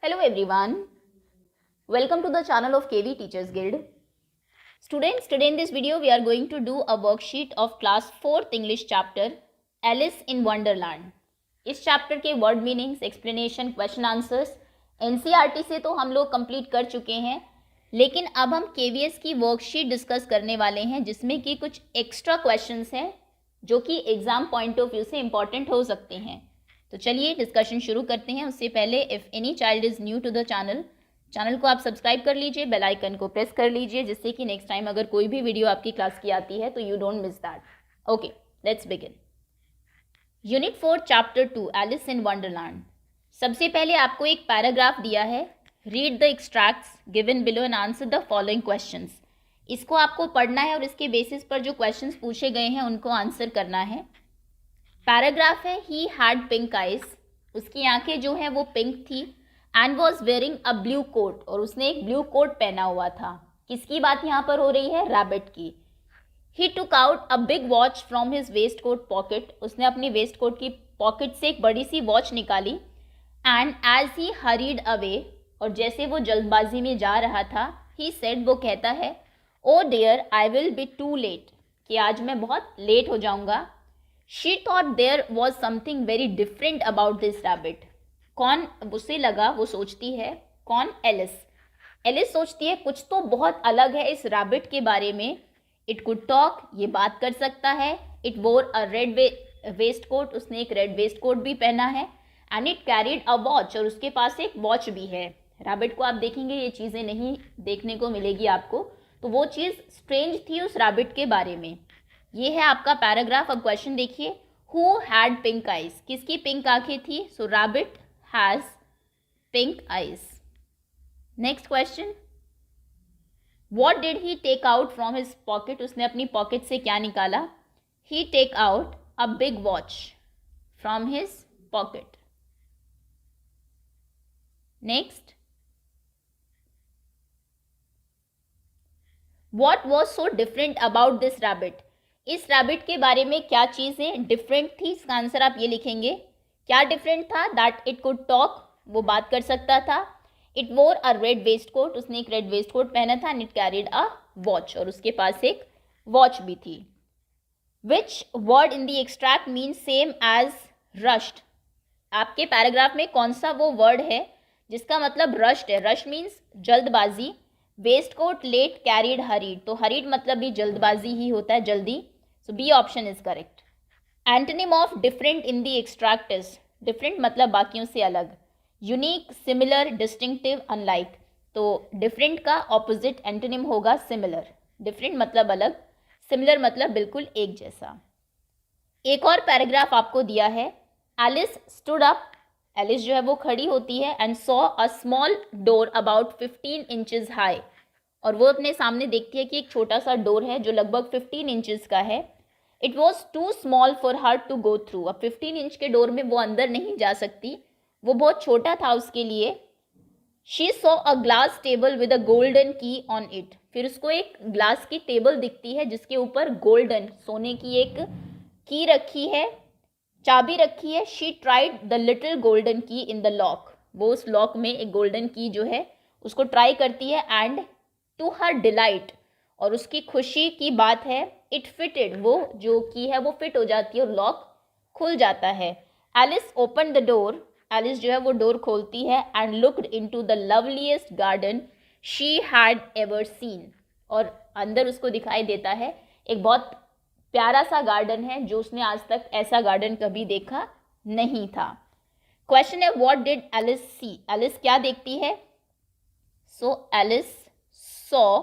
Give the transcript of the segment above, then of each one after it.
Hello everyone, welcome to the channel of KV Teachers Guild. Students, today in this video we are going to do a worksheet of class 4th English chapter Alice in Wonderland. इस chapter के word meanings, explanation, question answers NCERT से तो हम लोग complete कर चुके हैं, लेकिन अब हम KVS की वर्कशीट डिस्कस करने वाले हैं जिसमें कि कुछ एक्स्ट्रा क्वेश्चंस हैं जो कि एग्जाम पॉइंट ऑफ व्यू से इंपॉर्टेंट हो सकते हैं. तो चलिए डिस्कशन शुरू करते हैं. उससे पहले if any child is new to the channel को आप सब्सक्राइब कर लीजिए, बेल आइकन को प्रेस कर लीजिए जिससे कि नेक्स्ट टाइम अगर कोई भी वीडियो आपकी क्लास की आती है तो you don't miss that. Okay, let's begin. Unit 4 chapter 2 Alice in Wonderland. सबसे पहले आपको एक पैराग्राफ दिया है. Read the extracts given below and answer the following questions. इसको आपको पढ़ना है और इसके बेसिस पर जो क्वेश्चंस पूछे गए हैं उनको आंसर करना है. पैराग्राफ है ही हैड पिंक आइज. उसकी आंखें जो है वो पिंक थी. And was wearing a blue coat, और उसने एक ब्लू कोट पहना हुआ था. किसकी बात यहाँ पर हो रही है? रैबिट की. He took out a big watch from his waistcoat pocket. उसने अपनी वेस्ट कोट की पॉकेट से एक बड़ी सी वॉच निकाली. And as he hurried away, और जैसे वो जल्दबाजी में जा रहा था, ही सेड, वो कहता है, oh dear I will be too late, कि आज मैं बहुत लेट हो जाऊंगा. She thought there was something very different about this rabbit. कौन? उसे लगा, वो सोचती है. कौन? एलिस. एलिस सोचती है कुछ तो बहुत अलग है इस रैबिट के बारे में. इट कुड टॉक, ये बात कर सकता है. इट वोर अ रेड वेस्ट कोट, उसने एक रेड वेस्ट कोट भी पहना है. And it carried a watch, और उसके पास एक वॉच भी है. रैबिट को आप देखेंगे ये चीज़ें नहीं देखने को मिलेगी आपको, तो वो चीज़ स्ट्रेंज थी उस रैबिट के बारे में. ये है आपका पैराग्राफ. अब क्वेश्चन देखिए. Who had pink eyes? किसकी पिंक आंखें थी? So rabbit has pink eyes. Next question. What did he take out from his pocket? उसने अपनी पॉकेट से क्या निकाला? He take out a big watch from his pocket. Next. What was so different about this rabbit? इस rabbit के बारे में क्या चीज़ें डिफरेंट थी? इसका आंसर आप ये लिखेंगे. क्या डिफरेंट था? दैट इट कुड टॉक, वो बात कर सकता था. इट वोर अ रेड वेस्ट कोट, उसने एक रेड वेस्ट कोट पहना था. And it carried a watch, और उसके पास एक वॉच भी थी. Which word in the extract mean same as rushed? आपके पैराग्राफ में कौन सा वो वर्ड है जिसका मतलब रश्ड है? रश्ड मीन्स जल्दबाजी. Waistcoat, late, carried, hurried. तो हरीड मतलब भी जल्दबाजी ही होता है, जल्दी. So B option is correct. Antonym of different in the extract is? Different मतलब बाकियों से अलग. Unique, similar, distinctive, unlike. तो डिफरेंट का ऑपोजिट एंटोनिम होगा सिमिलर. डिफरेंट मतलब अलग, सिमिलर मतलब बिल्कुल एक जैसा. एक और पैराग्राफ आपको दिया है. Alice stood up. एलिस जो है वो खड़ी होती है. And saw a small door about 15 inches high, और वो अपने सामने देखती है कि एक छोटा सा डोर है जो लगभग 15 इंचेस का है. It was too small for her to go through. अब 15 इंच के डोर में वो अंदर नहीं जा सकती, वो बहुत छोटा था उसके लिए. She saw a glass table with a golden key on it. फिर उसको एक ग्लास की टेबल दिखती है जिसके ऊपर गोल्डन, सोने की एक की रखी है, चाबी रखी है. She tried the little golden की इन द लॉक. वो उस लॉक में एक गोल्डन की जो है उसको ट्राई करती है. एंड टू हर डिलाइट, और उसकी खुशी की बात है, इट फिटेड, वो जो की है वो फिट हो जाती है और लॉक खुल जाता है. Alice open the door. Alice जो है वो डोर खोलती है. And looked into the loveliest garden she had ever seen, और अंदर उसको दिखाई देता है एक बहुत प्यारा सा गार्डन है जो उसने आज तक ऐसा गार्डन कभी देखा नहीं था. क्वेश्चन है व्हाट डिड एलिस सी? एलिस क्या देखती है? So Alice saw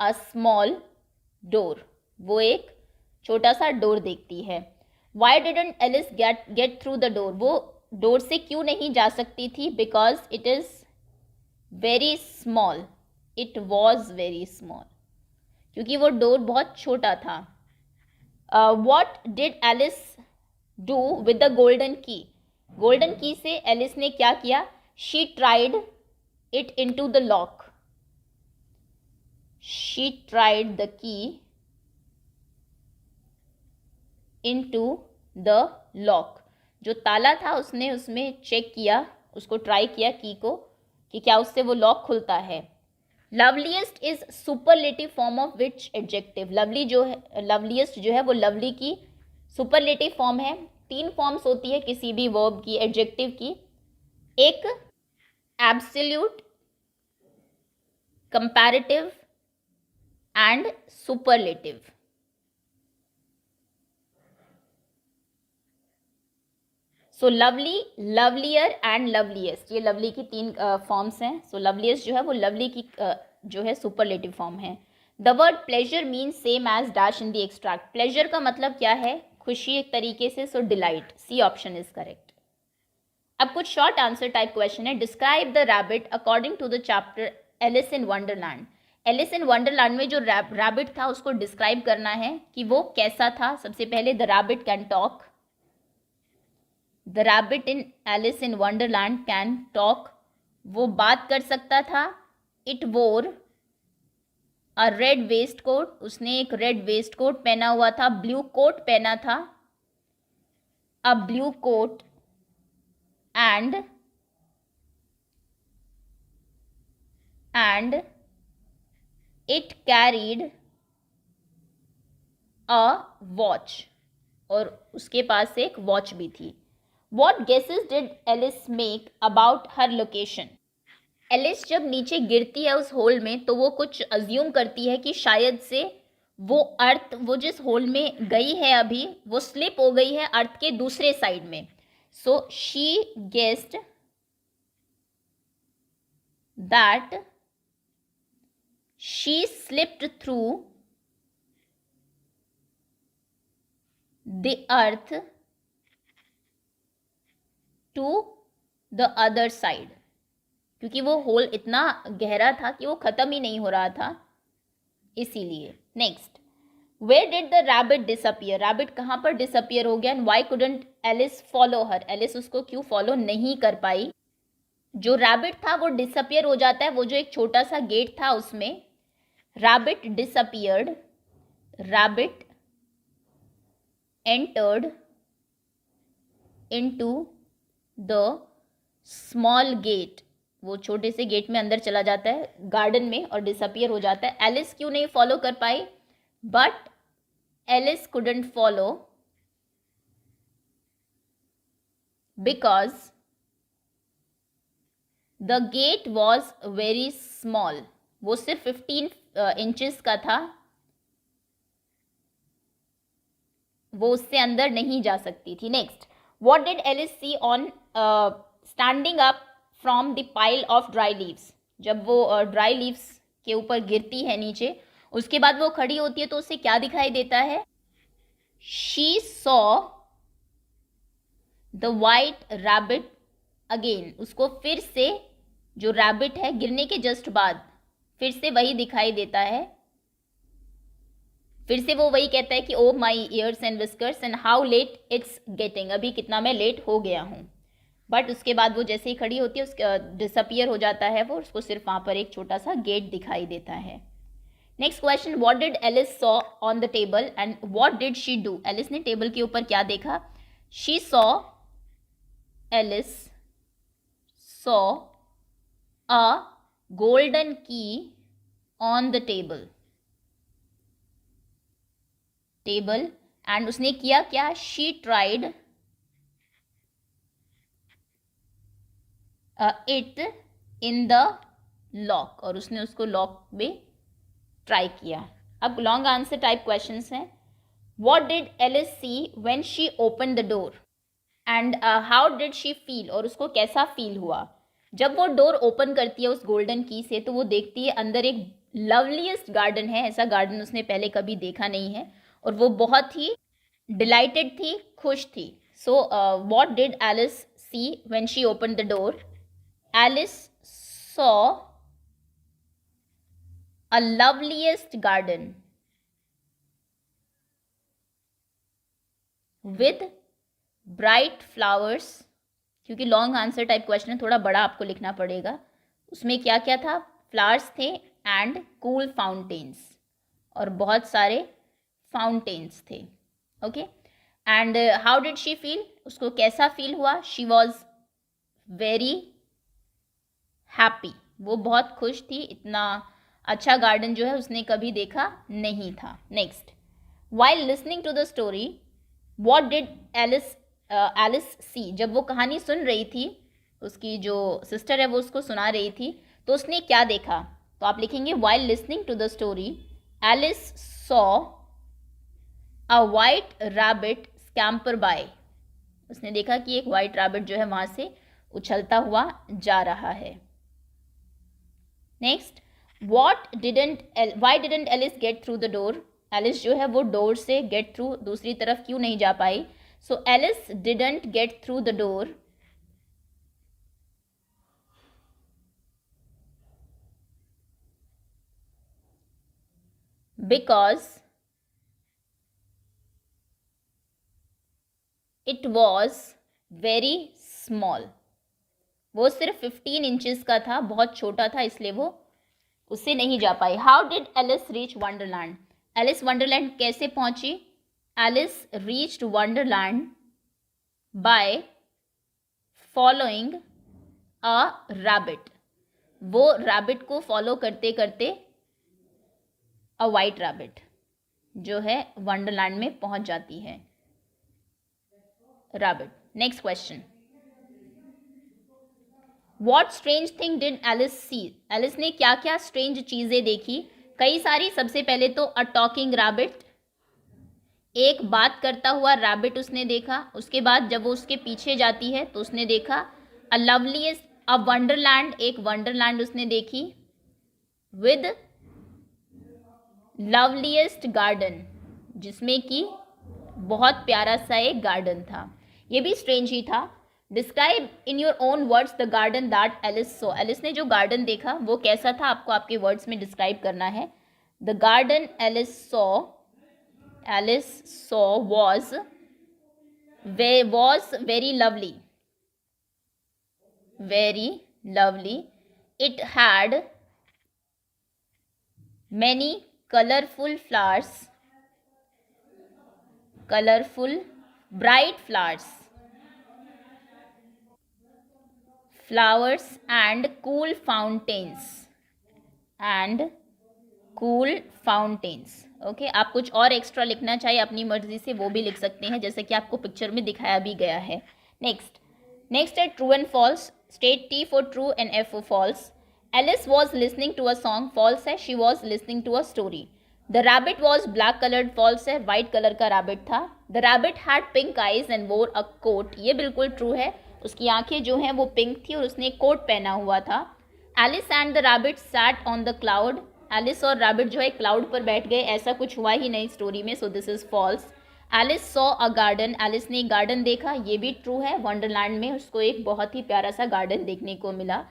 a small door, वो एक छोटा सा डोर देखती है. Why didn't Alice get through the door? वो डोर से क्यों नहीं जा सकती थी? Because it is very small. It was very small, क्योंकि वो डोर बहुत छोटा था. What did Alice do with the golden key? Golden की से एलिस ने क्या किया? She tried it into the lock. She tried the key into the lock. जो ताला था उसने उसमें चेक किया, उसको ट्राई किया की को, कि क्या उससे वो लॉक खुलता है। Loveliest is superlative form of which adjective. Lovely जो है, लवलीएस्ट जो है वो लवली की सुपरलेटिव फॉर्म है। 3 फॉर्म्स होती है किसी भी वर्ब की, एडजेक्टिव की, एक absolute, comparative and superlative. So lovely, lovelier and loveliest, ये लवली की 3 फॉर्म्स हैं। सो लवलीएस्ट जो है वो लवली की जो है सुपरलेटिव फॉर्म है। The word pleasure means same as dash in the extract. Pleasure का मतलब क्या है? खुशी एक तरीके से। So delight, C option is correct. अब कुछ शॉर्ट आंसर टाइप क्वेश्चन है। Describe the rabbit according to the chapter Alice in Wonderland. Alice in Wonderland में जो रैबिट था उसको डिस्क्राइब करना है कि वो कैसा था। सबसे पहले the rabbit can talk. The rabbit in Alice in Wonderland can talk, वो बात कर सकता था। इट वोर अ रेड वेस्ट कोट, उसने एक रेड वेस्ट कोट पहना हुआ था। ब्लू कोट पहना था, a blue coat, and it carried a watch, और उसके पास एक वॉच भी थी। What guesses did Alice make about her location? Alice जब नीचे गिरती है उस होल में तो वो कुछ अज्यूम करती है कि शायद से वो अर्थ, वो जिस होल में गई है अभी, वो स्लिप हो गई है अर्थ के दूसरे साइड में। So she guessed that she slipped through the earth to the other side, क्योंकि वो होल इतना गहरा था कि वो ख़त्म ही नहीं हो रहा था, इसीलिए। Next, where did the rabbit disappear? Rabbit कहाँ पर डिसअपियर हो गया? And why couldn't Alice follow her? Alice उसको क्यों फॉलो नहीं कर पाई? जो रैबिट था वो डिसअपियर हो जाता है, वो जो एक छोटा सा गेट था उसमें। Rabbit disappeared, rabbit entered into the small gate, वो छोटे से गेट में अंदर चला जाता है गार्डन में और डिसअपियर हो जाता है। एलिस क्यों नहीं फॉलो कर पाई? But Alice couldn't follow because the gate was very small, वो सिर्फ 15 इंचेस का था, वो उससे अंदर नहीं जा सकती थी। Next, what did Alice see on standing up from the pile of dry leaves? जब वो ड्राई लीव्स के ऊपर गिरती है नीचे, उसके बाद वो खड़ी होती है तो उसे क्या दिखाई देता है? She saw the white rabbit again, उसको फिर से जो रैबिट है गिरने के जस्ट बाद फिर से वही दिखाई देता है। फिर से वो वही कहता है कि oh my ears and whiskers and how late it's getting, अभी कितना मैं लेट हो गया हूँ। बट उसके बाद वो जैसे ही खड़ी होती है उसका डिसअपियर हो जाता है वो, उसको सिर्फ वहाँ पर एक छोटा सा गेट दिखाई देता है। Next question, what did Alice saw on the table and what did she do? Alice ने टेबल के ऊपर क्या देखा? She saw, Alice saw a golden key on the table and उसने किया क्या? She tried it in the lock, और उसने उसको लॉक में ट्राई किया। अब लॉन्ग आंसर टाइप क्वेश्चंस हैं। What did Alice see when she open the door and how did she feel, और उसको कैसा फील हुआ? जब वो डोर ओपन करती है उस गोल्डन की से तो वो देखती है अंदर एक लवलीएस्ट गार्डन है, ऐसा गार्डन उसने पहले कभी देखा नहीं है, और वो बहुत ही डिलाइटेड थी, खुश थी। So what did Alice see when she open the door? Alice saw a loveliest garden with bright flowers, क्योंकि लॉन्ग आंसर टाइप क्वेश्चन है, थोड़ा बड़ा आपको लिखना पड़ेगा। उसमें क्या क्या था? फ्लावर्स थे एंड कूल फाउंटेन्स, और बहुत सारे फाउंटेन्स थे। Okay, and how did she feel, उसको कैसा फील हुआ? शी वॉज वेरी हैप्पी, वो बहुत खुश थी, इतना अच्छा गार्डन जो है उसने कभी देखा नहीं था। Next, while listening to the story what did Alice see, जब वो कहानी सुन रही थी, उसकी जो सिस्टर है वो उसको सुना रही थी, तो उसने क्या देखा? तो आप लिखेंगे while listening to the story Alice saw a white rabbit scamper by, उसने देखा कि एक वाइट रैबिट जो है वहां से उछलता हुआ जा रहा है। Next, why didn't Alice get through the door, Alice जो है वो डोर से गेट थ्रू, दूसरी तरफ क्यों नहीं जा पाई? So Alice didn't get through the door because it was very small, वो सिर्फ 15 इंचेस का था, बहुत छोटा था, इसलिए वो उससे नहीं जा पाई। How did Alice reach Wonderland, Alice Wonderland कैसे पहुंची? Alice reached Wonderland by following a rabbit, वो रैबिट को फॉलो करते करते अ वाइट रैबिट जो है वंडरलैंड में पहुंच जाती है, rabbit. Next question, what strange thing did Alice see, Alice ने क्या क्या स्ट्रेंज चीजें देखी? कई सारी। सबसे पहले तो अ टॉकिंग रैबिट, एक बात करता हुआ रैबिट उसने देखा। उसके बाद जब वो उसके पीछे जाती है तो उसने देखा अ लवलीएस्ट, अ वंडरलैंड, एक वंडरलैंड उसने देखी विद लवलीएस्ट गार्डन, जिसमें कि बहुत प्यारा सा एक गार्डन था, ये भी स्ट्रेंज ही था। Describe in your own words the garden that Alice saw, Alice ने जो गार्डन देखा वो कैसा था, आपको आपके वर्ड्स में डिस्क्राइब करना है। The garden Alice saw was very lovely, very lovely. It had many colorful flowers, colorful bright flowers and cool fountains. Okay, आप कुछ और एक्स्ट्रा लिखना चाहिए अपनी मर्जी से वो भी लिख सकते हैं, जैसे कि आपको पिक्चर में दिखाया भी गया है। नेक्स्ट है true and false, state T for true and F for false. Alice was listening to a song, false है। She was listening to a story. The rabbit was black coloured, false है, white colour का rabbit था। The rabbit had pink eyes and wore a coat, ये बिल्कुल true है, उसकी आंखें जो हैं वो पिंक थी और उसने कोट पहना हुआ था। Alice and the rabbit sat on the cloud, Alice और रैबिट जो है क्लाउड पर बैठ गए, ऐसा कुछ हुआ ही नहीं स्टोरी में, so this is false. Alice saw a garden, Alice ने एक गार्डन देखा, ये भी ट्रू है, वंडरलैंड में उसको एक बहुत ही प्यारा सा गार्डन देखने को मिला।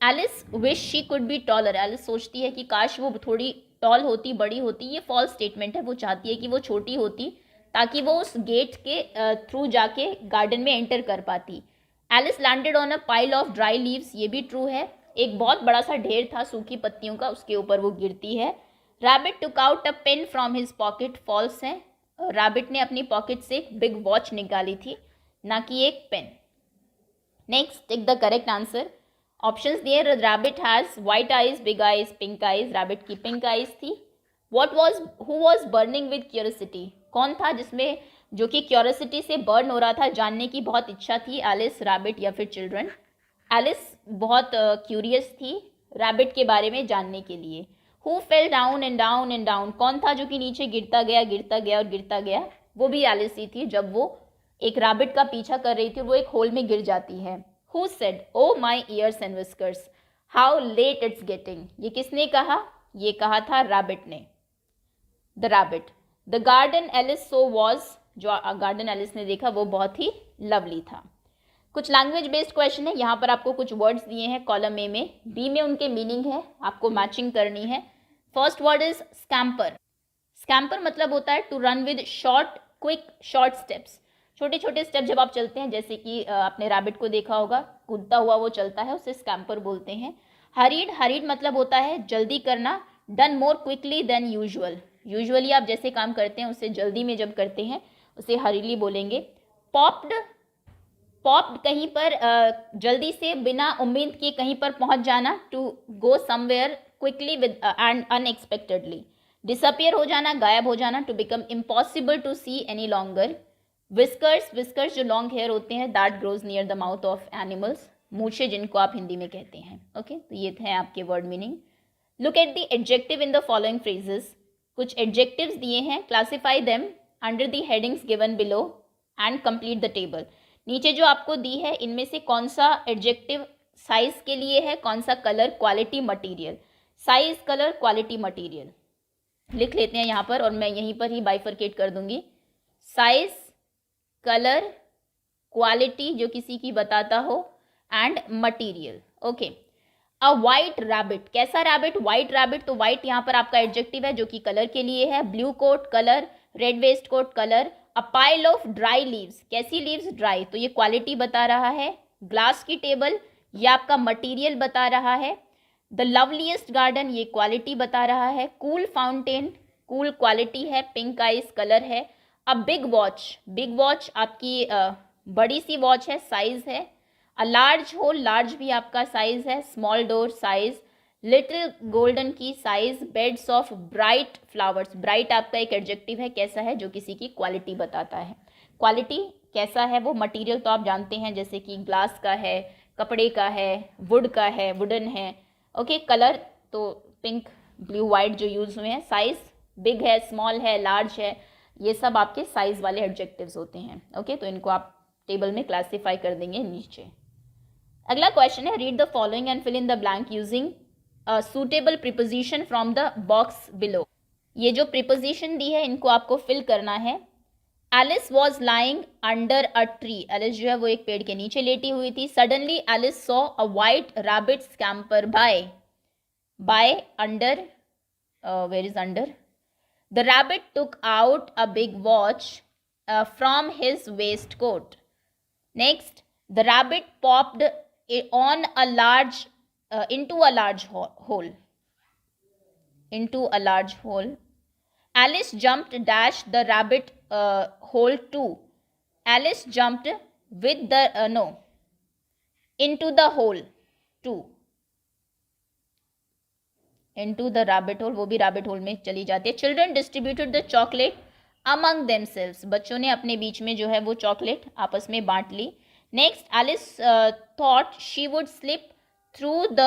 Alice wish she could be taller, Alice सोचती है कि काश वो थोड़ी टॉल होती, बड़ी होती, ये फॉल्स स्टेटमेंट है, वो चाहती है कि वो छोटी होती ताकि वो उस गेट के थ्रू जाके गार्डन में एंटर कर पाती। Alice landed on a pile of dry leaves, ये भी ट्रू है, एक बहुत बड़ा सा ढेर था सूखी पत्तियों का, उसके ऊपर वो गिरती है। Rabbit took out a pen from his pocket, false है, रैबिट ने अपनी पॉकेट से एक बिग वॉच निकाली थी, ना कि एक pen. Next, take the correct answer. Options दिए, rabbit has white eyes, big eyes, pink eyes, rabbit की पिंक आइज थी। Who was burning with curiosity, कौन था जिसमें जो कि क्यूरियोसिटी से बर्न हो रहा था, जानने की बहुत इच्छा थी, एलिस, रैबिट या फिर चिल्ड्रन? एलिस बहुत क्यूरियस थी रैबिट के बारे में जानने के लिए। Who fell down and down and down, कौन था जो कि नीचे गिरता गया, गिरता गया और गिरता गया? वो भी एलिस ही थी, जब वो एक रैबिट का पीछा कर रही थी और वो एक होल में गिर जाती है। Who said oh my ears and whiskers, how late it's getting, ये किसने कहा? ये कहा था रैबिट ने, the rabbit. The garden Alice saw was, जो गार्डन एलिस ने देखा वो बहुत ही लवली था। कुछ लैंग्वेज बेस्ड क्वेश्चन है, यहाँ पर आपको कुछ वर्ड्स दिए हैं कॉलम ए में, बी में उनके मीनिंग है, आपको मैचिंग करनी है। First word is scamper. Scamper मतलब होता है to run with quick short steps, छोटे छोटे स्टेप जब आप चलते हैं, जैसे कि आपने रैबिट को देखा होगा कूदता हुआ वो चलता है, उसे स्कैम्पर बोलते हैं। हरीड मतलब होता है जल्दी करना, done more quickly than usual, usually आप जैसे काम करते हैं उससे जल्दी में जब करते हैं उसे हरीली बोलेंगे। पॉप्ड पॉप्ड कहीं पर जल्दी से बिना उम्मीद के कहीं पर पहुंच जाना, to go somewhere quickly with and unexpectedly. Disappear हो जाना, गायब हो जाना, to become impossible to see any longer. Whiskers, whiskers जो लॉन्ग हेयर होते हैं, that grows near the mouth of animals, मूछे जिनको आप हिंदी में कहते हैं। ओके, तो ये थे आपके word meaning. Look at the adjective in the following phrases. कुछ एडजेक्टिव्स दिए हैं, classify them under the headings given below and complete the table. नीचे जो आपको दी है इनमें से कौन सा एडजेक्टिव साइज के लिए है, कौन सा colour, quality, material. Size, colour, quality, material लिख लेते हैं यहाँ पर, और मैं यहीं पर ही बाइफरकेट कर दूंगी। साइज, कलर, क्वालिटी जो किसी की बताता हो, and material. Okay, a white rabbit, कैसा रैबिट, वाइट रैबिट, तो वाइट यहाँ पर आपका एडजेक्टिव है जो कि कलर के लिए है। Blue coat, colour, red waistcoat, colour. A pile of dry leaves, कैसी लीव्स, ड्राई, तो ये क्वालिटी बता रहा है। ग्लास की टेबल, ये आपका मटेरियल बता रहा है। द लवलीएस्ट गार्डन, ये क्वालिटी बता रहा है। कूल फाउंटेन, कूल क्वालिटी है। पिंक आइज कलर है। अ बिग वॉच, बिग वॉच आपकी बड़ी सी वॉच है, साइज है। अ लार्ज होल, लार्ज भी आपका साइज है। Small door, size. Little golden key, size. Beds of bright flowers, bright आपका एक एडजेक्टिव है, कैसा है, जो किसी की क्वालिटी बताता है। क्वालिटी कैसा है वो, मटेरियल तो आप जानते हैं, जैसे कि ग्लास का है, कपड़े का है, वुड का है, वुडन है। ओके, कलर तो पिंक, ब्लू, वाइट जो यूज हुए हैं। साइज बिग है, स्मॉल है, लार्ज है, ये सब आपके साइज वाले एडजेक्टिव्स होते हैं। ओके, तो इनको आप टेबल में क्लासीफाई कर देंगे नीचे। अगला क्वेश्चन है, read the following and fill in the blank using suitable preposition from the box below. ये जो प्रीपोजिशन दी है इनको आपको फिल करना है। Alice was lying under a tree, Alice जो है वो एक पेड़ के नीचे लेटी हुई थी। Suddenly Alice saw a white rabbit scamper by, by, under, where is under. The rabbit took out a big watch from his waistcoat. Next, the rabbit popped on a large into a large hole, into a large hole. Alice jumped dash the rabbit hole too. Alice jumped with the no, into the hole too, into the rabbit hole, वो भी rabbit hole में चली जाती है। Children distributed the chocolate among themselves, बच्चों ने अपने बीच में जो है वो चॉकलेट आपस में बांट ली। Next, Alice thought she would slip through the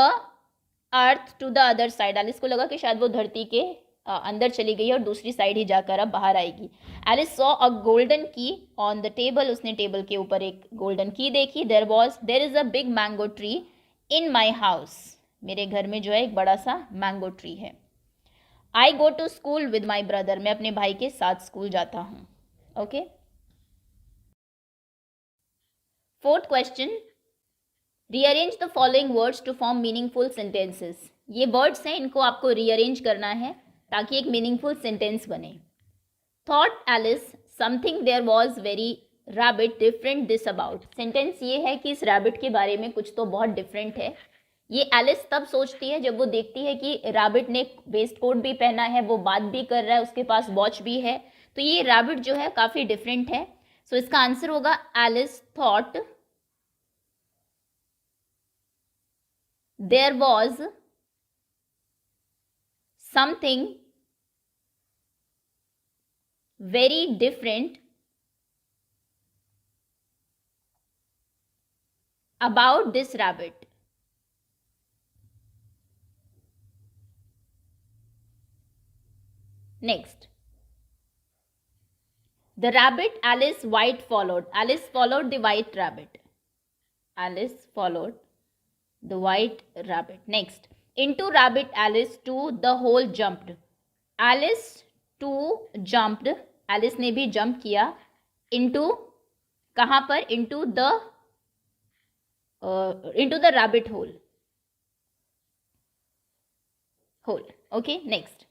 earth to the other side, Alice को लगा कि शायद वो धरती के अंदर चली गई और दूसरी साइड ही जाकर अब बाहर आएगी। Alice saw a golden key on the table, उसने टेबल के ऊपर एक गोल्डन की देखी। There is a big mango tree in my house, मेरे घर में जो है एक बड़ा सा मैंगो ट्री है। I go to school with my brother, मैं अपने भाई के साथ स्कूल जाता हूँ। Okay, fourth question, rearrange the following words to form meaningful sentences. ये वर्ड्स हैं, इनको आपको रीअरेंज करना है ताकि एक मीनिंगफुल सेंटेंस बने। Thought Alice something there was very rabbit different this about, sentence ये है कि इस रैबिट के बारे में कुछ तो बहुत डिफरेंट है। ये एलिस तब सोचती है जब वो देखती है कि रैबिट ने वेस्ट कोट भी पहना है, वो बात भी कर रहा है, उसके पास वॉच भी है, तो ये रैबिट जो है काफ़ी डिफरेंट है। सो इसका आंसर होगा Alice thought there was something very different about this rabbit. Next, the rabbit Alice White followed. Alice followed the white rabbit. Alice followed the white rabbit. Next, into rabbit Alice to the hole jumped. Alice to jumped, Alice ने भी jump किया। into कहाँ पर, into the rabbit hole. Okay, next,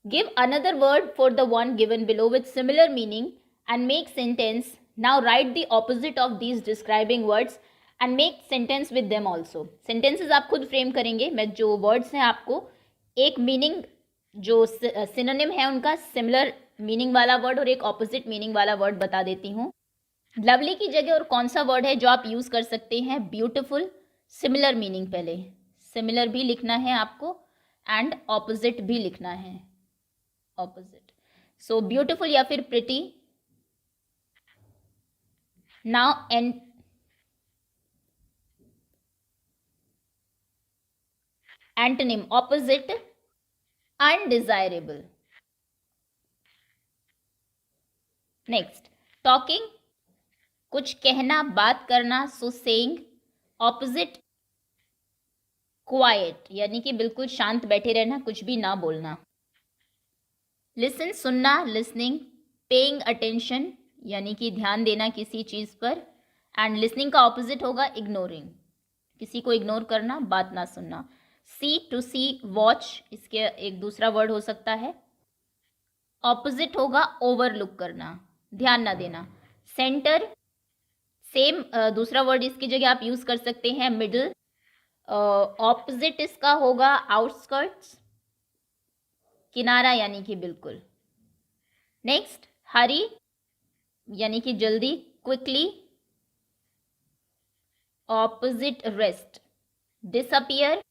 give another word for the one given below with similar meaning and make sentence. Now write the opposite of these describing words and make sentence with them also. Sentences आप खुद frame करेंगे, मैं जो words हैं आपको एक meaning जो synonym है उनका सिमिलर मीनिंग वाला वर्ड और एक ऑपोजिट मीनिंग वाला वर्ड बता देती हूँ। लवली की जगह और कौन सा वर्ड है जो आप यूज़ कर सकते हैं? ब्यूटिफुल। सिमिलर मीनिंग, पहले सिमिलर भी लिखना है आपको एंड ऑपोजिट भी लिखना है, ऑपोजिट। सो ब्यूटिफुल या फिर pretty. Now antonym, opposite, undesirable. Next, talking, कुछ कहना, बात करना, सो सेइंग। ऑपोजिट, क्वाइट, यानी कि बिल्कुल शांत बैठे रहना, कुछ भी ना बोलना। लिसन, सुनना, लिसनिंग। पेइंग अटेंशन, यानी कि ध्यान देना किसी चीज़ पर। एंड लिसनिंग का ऑपोजिट होगा इग्नोरिंग, किसी को इग्नोर करना, बात ना सुनना। सी, टू सी, वॉच, इसके एक दूसरा वर्ड हो सकता है। ऑपोजिट होगा ओवरलुक करना, ध्यान ना देना। सेंटर, सेम दूसरा वर्ड इसकी जगह आप यूज कर सकते हैं, मिडल। ऑपोजिट इसका होगा आउटस्कर्ट्स, किनारा यानी कि बिल्कुल। नेक्स्ट, हरी यानी कि जल्दी, क्विकली। ऑपोजिट रेस्ट, डिसअपियर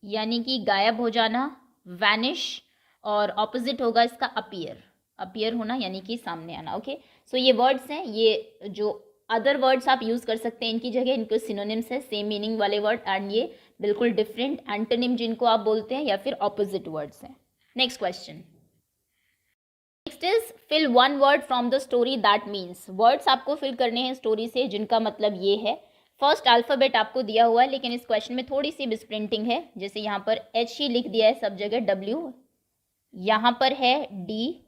यानी कि गायब हो जाना, वैनिश। और ऑपोजिट होगा इसका अपीयर, अपीयर होना यानी कि सामने आना। ओके, सो ये वर्ड्स हैं, ये जो अदर वर्ड्स आप यूज़ कर सकते हैं इनकी जगह, इनको सिनोनिम्स है, सेम मीनिंग वाले वर्ड, एंड ये बिल्कुल डिफरेंट एंटोनिम जिनको आप बोलते हैं या फिर ऑपोजिट वर्ड्स हैं। Next question, next is fill one word from the story that means. Words आपको फिल करने हैं स्टोरी से जिनका मतलब ये है। फर्स्ट अल्फ़ाबेट आपको दिया हुआ है, लेकिन इस क्वेश्चन में थोड़ी सी मिसप्रिंटिंग है, जैसे यहाँ पर एच ही लिख दिया है सब जगह, डब्ल्यू यहाँ पर है डी,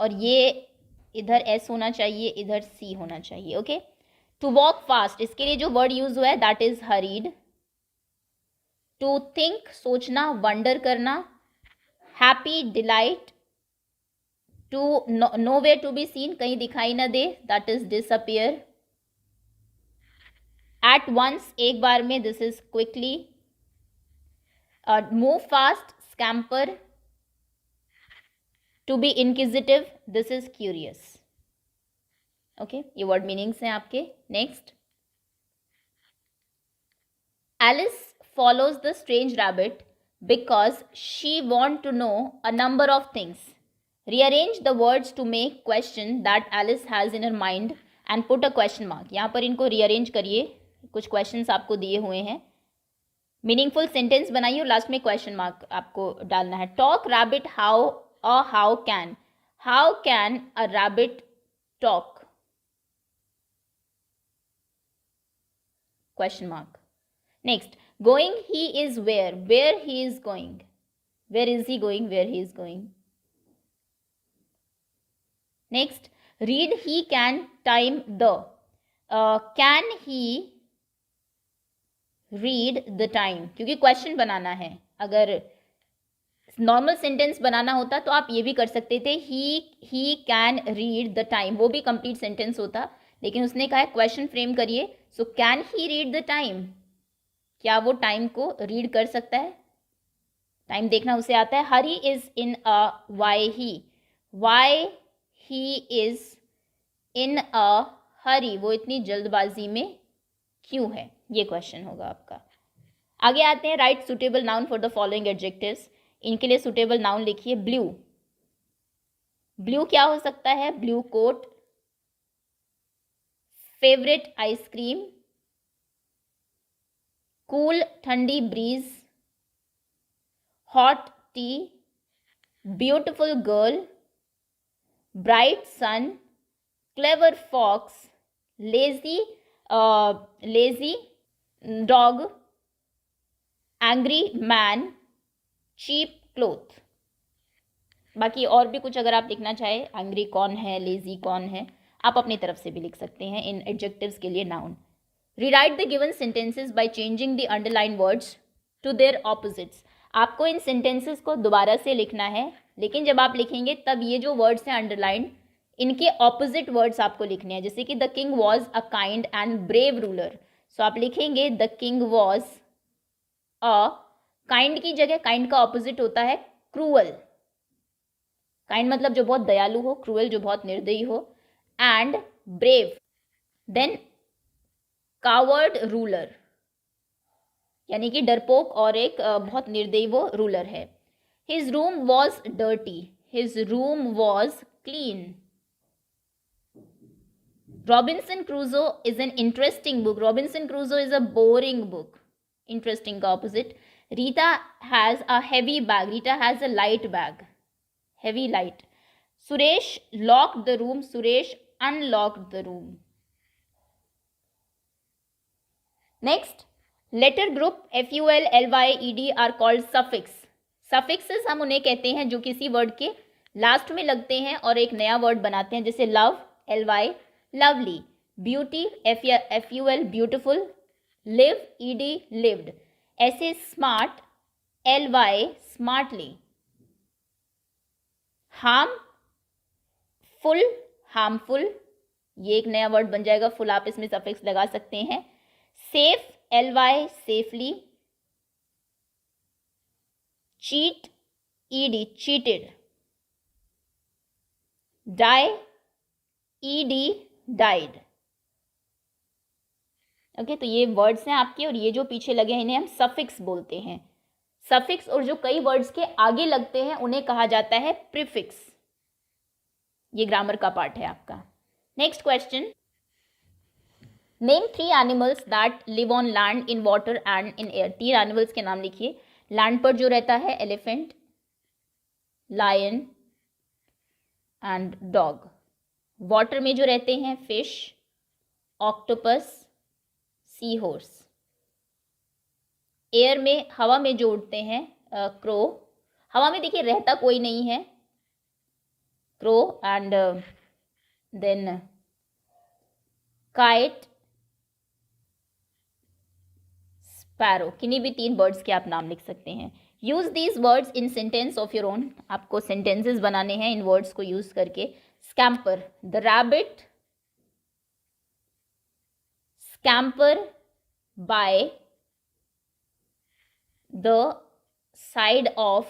और ये इधर एस होना चाहिए, इधर सी होना चाहिए। ओके, टू वॉक फास्ट, इसके लिए जो वर्ड यूज हुआ है that is hurried. To think, सोचना, वंडर करना। Happy, delight. To nowhere to be seen, कहीं दिखाई ना दे, that is disappear. At once, एक बार में, this is quickly. Move fast, scamper. To be inquisitive, this is curious. Okay, ये वर्ड मीनिंग्स हैं आपके। Next, Alice follows the strange rabbit because she want to know a number of things. Rearrange the words to make question that Alice has in her mind and put a question mark. यहाँ पर इनको rearrange करिए, कुछ questions आपको दिए हुए हैं, meaningful sentence बनाइए और लास्ट में क्वेश्चन मार्क आपको डालना है। टॉक रैबिट हाउ, और how can a rabbit talk, question mark. Next, going, he is where he is going, where is he going, where he is going. Next, read, he can time the, can he read the time, क्योंकि question बनाना है। अगर normal sentence बनाना होता तो आप ये भी कर सकते थे, he can read the time, वो भी कंप्लीट सेंटेंस होता, लेकिन उसने कहा है क्वेश्चन फ्रेम करिए, so can he read the time, क्या वो टाइम को रीड कर सकता है, टाइम देखना उसे आता है। Hurry is in a, why he is in a hurry, वो इतनी जल्दबाजी में क्यों है, ये क्वेश्चन होगा आपका। आगे आते हैं, write suitable noun for the following adjectives, इनके लिए सुटेबल नाउन लिखिए। ब्लू, ब्लू क्या हो सकता है, blue coat. Favourite ice cream, cool ठंडी breeze, hot tea, beautiful girl, bright sun, clever fox, lazy dog, angry man, cheap cloth. बाकी और भी कुछ अगर आप लिखना चाहे, एंग्री कौन है, लेजी कौन है, आप अपनी तरफ से भी लिख सकते हैं इन एडजेक्टिव्स के लिए noun. Rewrite the given sentences by changing the underlined words to their opposites. आपको इन sentences को दोबारा से लिखना है, लेकिन जब आप लिखेंगे तब ये जो words हैं underlined, इनके opposite words आपको लिखने हैं। जैसे कि the king was a kind and brave ruler, so आप लिखेंगे the king was a kind की जगह kind का opposite होता है cruel. kind मतलब जो बहुत दयालु हो, cruel जो बहुत निर्दयी हो, and brave than coward ruler, यानी कि डरपोक और एक बहुत निर्दयी वो रूलर है. His room was dirty, his room was clean. Robinson Crusoe is an interesting book. Robinson Crusoe is a boring book. Interesting का opposite. Rita has a heavy bag. Rita has a light bag. Heavy light. Suresh locked the room. Suresh unlocked the room. Next, letter group FUL, LY, ED are called suffix. Suffixes हम उन्हें कहते हैं जो किसी word के last में लगते हैं और एक नया वर्ड बनाते हैं, जैसे love, LY, lovely, beauty, FUL, beautiful, live, ED, lived. ऐसे smart, LY, smartly. harm, full, harmful, ये एक नया वर्ड बन जाएगा, full आप इसमें सफिक्स लगा सकते हैं. safe, LY, safely. cheat, ED, cheated. die, ED, died. Okay, तो ये वर्ड्स हैं आपके, और ये जो पीछे लगे हैं इन्हें हम सफिक्स बोलते हैं. सफिक्स और जो कई वर्ड्स के आगे लगते हैं उन्हें कहा जाता है प्रीफिक्स. ये ग्रामर का पार्ट है आपका. Next question, name 3 animals that live on land, in water and in air. 3 animals के नाम लिखिए. लैंड पर जो रहता है elephant, lion and dog. Water में जो रहते हैं fish, octopus, sea horse. Air में, हवा में जो उड़ते हैं क्रो. हवा में देखिए रहता कोई नहीं है, crow and then kite, sparrow. किन्हीं भी 3 बर्ड्स के आप नाम लिख सकते हैं. Use these words in sentence of your own. आपको सेंटेंसेस बनाने हैं इन वर्ड्स को यूज करके. Scamper, the rabbit scamper by the side of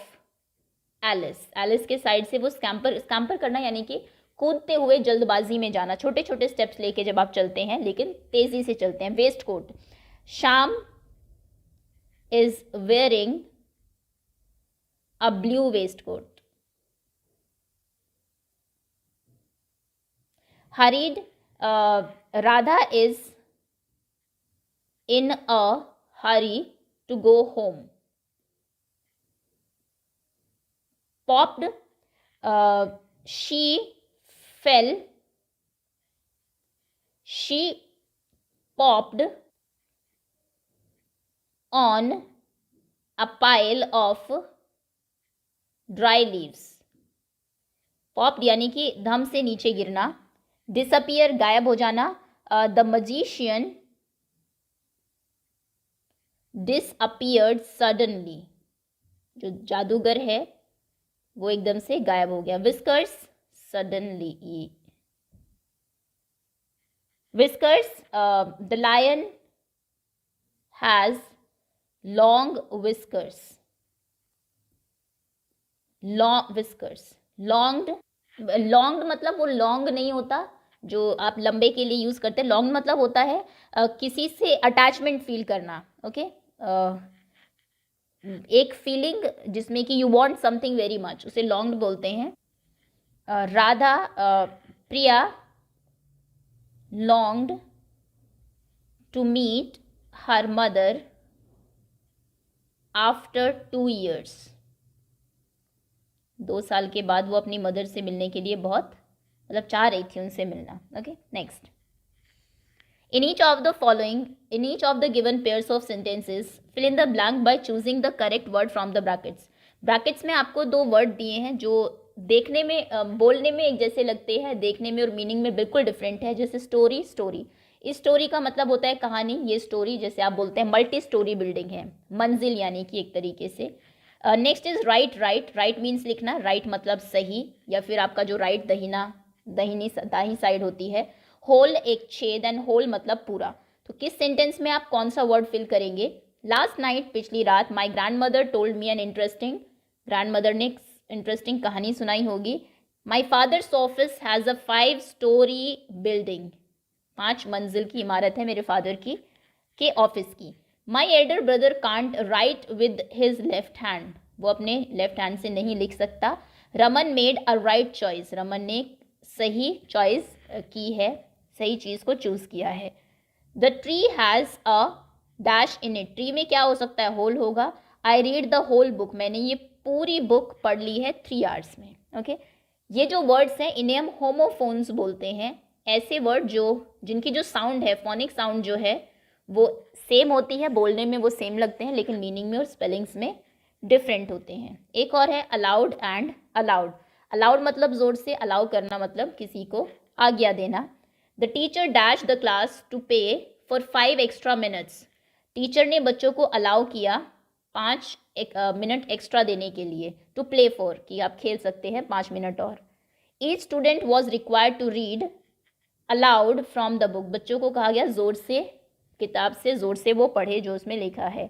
Alice. Alice के साइड से वो स्कैम्पर करना, यानी कि कूदते हुए जल्दबाजी में जाना, छोटे छोटे स्टेप्स लेके जब आप चलते हैं लेकिन तेजी से चलते हैं. वेस्ट कोट, शाम is wearing a blue waistcoat. Hurried, Radha is in a hurry to go home. Popped, she fell. She popped on a pile of dry leaves. Popped यानी कि धम से नीचे गिरना. Disappear, गायब हो जाना. The magician disappeared suddenly. जो जादूगर है वो एकदम से गायब हो गया. Whiskers, suddenly. Whiskers, the lion has long whiskers. Long whiskers. Longed मतलब वो लॉन्ग नहीं होता जो आप लंबे के लिए यूज करते हैं. लॉन्ग मतलब होता है किसी से अटैचमेंट फील करना. ओके, एक फीलिंग जिसमें कि you want something very much, उसे लॉन्ग्ड बोलते हैं. Radha, Priya longed to meet her mother after 2 years. 2 साल के बाद वो अपनी मदर से मिलने के लिए बहुत चाह रही थी उनसे मिलना. Okay, next. In each of the given pairs of sentences, fill in the blank by choosing the correct word from the brackets. Brackets में आपको 2 वर्ड दिए हैं जो देखने में बोलने में एक जैसे लगते हैं, देखने में और मीनिंग में बिल्कुल डिफरेंट है. जैसे स्टोरी, इस स्टोरी का मतलब होता है कहानी. ये स्टोरी जैसे आप बोलते हैं मल्टी स्टोरी बिल्डिंग है, मंजिल यानी कि एक तरीके से. नेक्स्ट इज राइट मीन्स लिखना. राइट मतलब सही, या फिर आपका जो राइट दाहिनी साइड होती है. होल एक छेद, एंड होल मतलब पूरा. तो किस सेंटेंस में आप कौन सा वर्ड फिल करेंगे? लास्ट नाइट, पिछली रात, my grand mother told me an interesting. Grand mother ने इंटरेस्टिंग कहानी सुनाई होगी. My father's office has a 5 story building. 5 मंजिल की इमारत है मेरे फादर की के ऑफिस की। My elder brother can't right with his left hand, वो अपने लेफ्ट हैंड से नहीं लिख सकता। Raman made a right choice, Raman ने सही चॉइस की है, सही चीज़ को चूज़ किया है। The tree has a dash in it, tree में क्या हो सकता है, होल होगा। I read the whole book, मैंने ये पूरी बुक पढ़ ली है 3 आवर्स में। ओके ये जो वर्ड्स हैं इन्हें हम होमोफोन्स बोलते हैं, ऐसे वर्ड जो जिनकी जो साउंड है, फोनिक साउंड जो है वो सेम होती है, बोलने में वो सेम लगते हैं लेकिन मीनिंग में और स्पेलिंग्स में डिफरेंट होते हैं। एक और है अलाउड एंड अलाउड। अलाउड मतलब ज़ोर से, अलाउ करना मतलब किसी को आज्ञा देना। The teacher dash the class to pay for 5 extra minutes, teacher ने बच्चों को अलाउ किया 5 मिनट एक्स्ट्रा देने के लिए। टू प्ले फॉर, कि आप खेल सकते हैं 5 मिनट और। Each student was required to read aloud from the book, बच्चों को कहा गया ज़ोर से, किताब से ज़ोर से वो पढ़े जो उसमें लिखा है।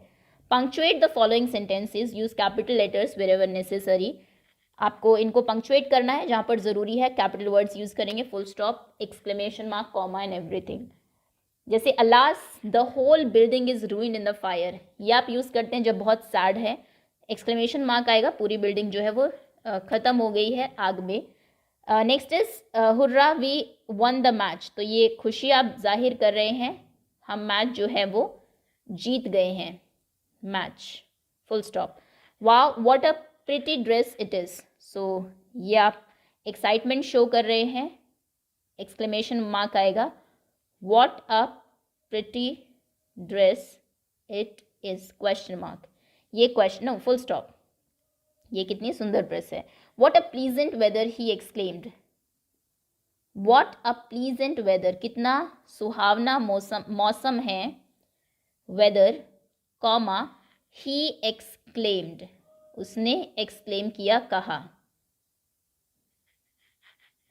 Punctuate the following sentences, use capital letters wherever necessary, आपको इनको पंक्चुएट करना है जहाँ पर ज़रूरी है, कैपिटल वर्ड्स यूज़ करेंगे, full stop, exclamation mark, comma and everything. जैसे alas the whole building is ruined in the fire, ये आप यूज़ करते हैं जब बहुत सैड है, एक्सक्लेमेशन मार्क आएगा, पूरी बिल्डिंग जो है वो ख़त्म हो गई है आग में। Next is hurrah we won the match, तो ये खुशी आप जाहिर कर रहे हैं, हम मैच जो है वो जीत गए हैं, match, full stop. Wow what a pretty dress it is, so ये आप एक्साइटमेंट शो कर रहे हैं, एक्सक्लेमेशन मार्क आएगा। What a pretty dress it is, question mark, ये क्वेश्चन, नो फुल स्टॉप, ये कितनी सुंदर ड्रेस है। What a pleasant weather he exclaimed, what a pleasant weather, कितना सुहावना मौसम है, वेदर, कॉमा, ही एक्सक्लेम्ड, उसने एक्सक्लेम किया, कहा।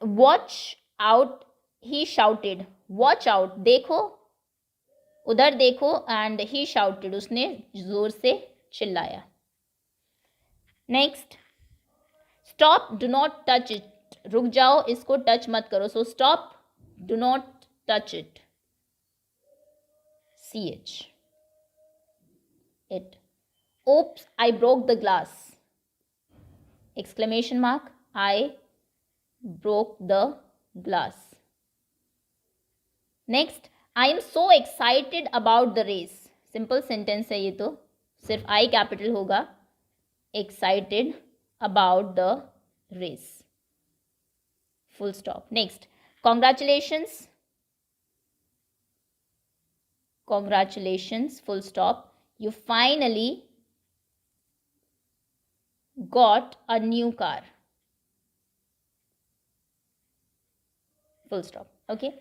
Watch out he shouted, watch out, देखो, उधर देखो, एंड ही शाउटेड, उसने जोर से चिल्लाया। Next, stop do not touch it, रुक जाओ, इसको टच मत करो, so stop do not touch it, CH, it. Oops I broke the glass, exclamation mark, I broke the glass. Next, I am so excited about the race, simple sentence है ये, तो सिर्फ I capital होगा, excited about the race, full stop. Next, congratulations, congratulations, full stop, you finally got a new car, full stop. Okay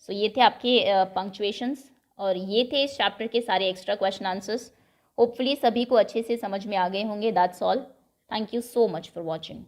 so ये थे आपके punctuations और ये थे इस चैप्टर के सारे एक्स्ट्रा क्वेश्चन आंसर्स। होपफुली सभी को अच्छे से समझ में आ गए होंगे। That's all, thank you so much for watching.